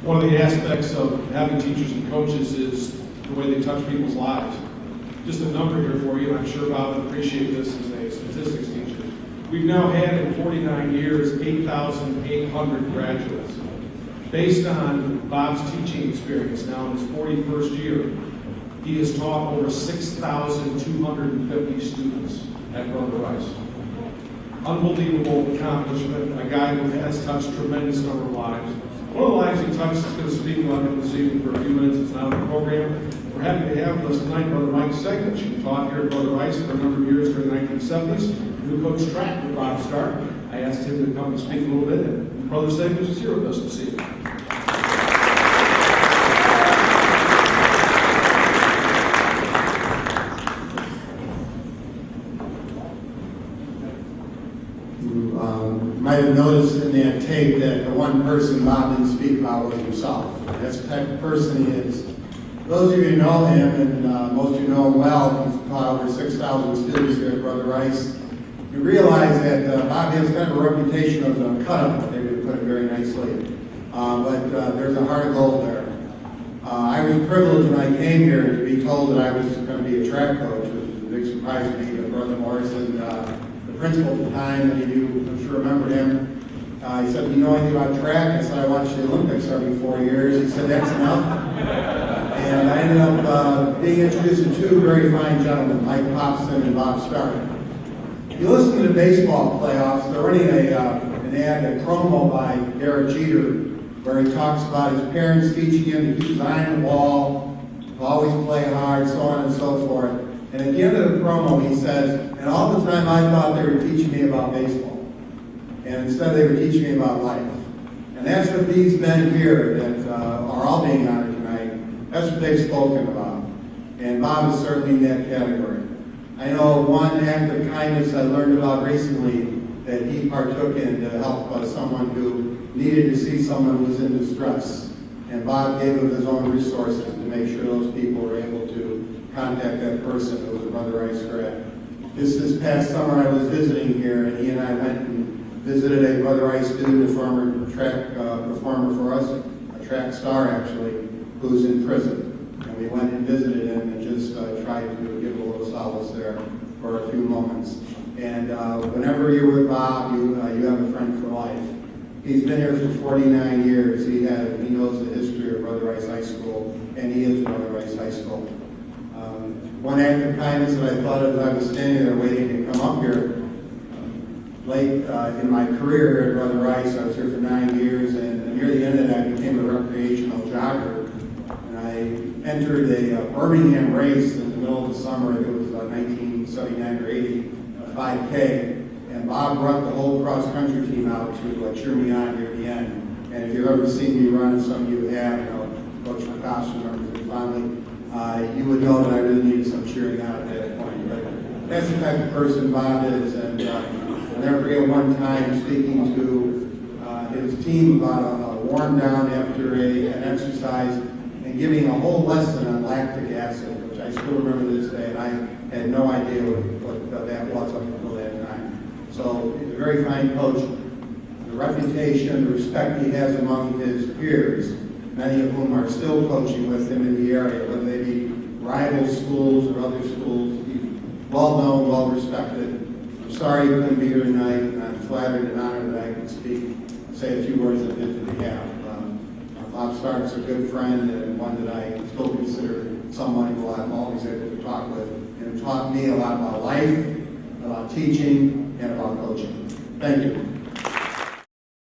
One of the aspects of having teachers and coaches is the way they touch people's lives. Just a number here for you, and I'm sure Bob would appreciate this as a statistics teacher. We've now had in 49 years 8,800 graduates. Based on Bob's teaching experience now in his 41st year, he has taught over 6,250 students at Brother Rice. Unbelievable accomplishment, a guy who has touched a tremendous number of lives. One of the lives he touched is going to speak about him this evening for a few minutes. It's not in the program. We're happy to have with us tonight Brother Mike Seglich, who taught here at Brother Rice for a number of years during the 1970s, who coached track with Bob Stark. I asked him to come and speak a little bit, and Brother Seglich is here with us this evening. You might have noticed in that tape that the one person Bob didn't speak about was himself. That's the type of person he is. Those of you who know him, and most of you know him well, he's taught over 6,000 students here at Brother Rice. You realize that Bob has kind of a reputation of a cut-up, maybe to put it very nicely. But there's a heart of gold there. I was privileged when I came here to be told that I was going to be a track coach, which was a big surprise to me. But Brother Morrison, the principal at the time, and you I'm sure remember him, he said, "Do you know anything about track?" I said, "I watched the Olympics every 4 years." He said, "That's enough." And I ended up being introduced to two very fine gentlemen, Mike Popson and Bob Stark. If you listen to the baseball playoffs, they're running an ad, a promo by Derek Jeter, where he talks about his parents teaching him to keep his eye on the ball, to always play hard, so on and so forth. And at the end of the promo, he says, "And all the time I thought they were teaching me about baseball. And instead they were teaching me about life." And that's what these men here that are all being honored tonight, that's what they've spoken about. And Bob is certainly in that category. I know one act of kindness I learned about recently that he partook in to help someone who needed to see someone who was in distress. And Bob gave of his own resources to make sure those people were able to contact that person who was a Brother Rice grad. This past summer I was visiting here, and he and I went and visited a Brother Rice student, a former track performer for us, a track star actually, who's in prison. And we went and visited him and just tried to give a little solace there for a few moments. And whenever you're with Bob, you have a friend for life. He's been here for 49 years. He knows the history of Brother Rice High School, and he is Brother Rice High School. One act of kindness that I thought of as I was standing there waiting to come up here, late in my career at Brother Rice, I was here for 9 years, and near the end of that I became a recreational jogger. And I entered a Birmingham race in the middle of the summer. It was 1979 or 80, a 5K. And Bob brought the whole cross-country team out to cheer me on near the end. And if you've ever seen me run, some of you have, Coach Picasso remembers me fondly, you would know that I really needed some cheering on at that point. But that's the type of person Bob is. And I'll never forget one time speaking to his team about a warm down after an exercise and giving a whole lesson on lactic acid, which I still remember to this day, and I had no idea what that was up until that time. So he's a very fine coach. The reputation, the respect he has among his peers, many of whom are still coaching with him in the area, whether they be rival schools or other schools. He's well known, well respected. I'm sorry he couldn't be here tonight, and I'm flattered and honored that I can speak, say a few words on his behalf. Bob Stark's a good friend and one that I still consider someone who I'm always able to talk with, and taught me a lot about life, about teaching, and about coaching. Thank you.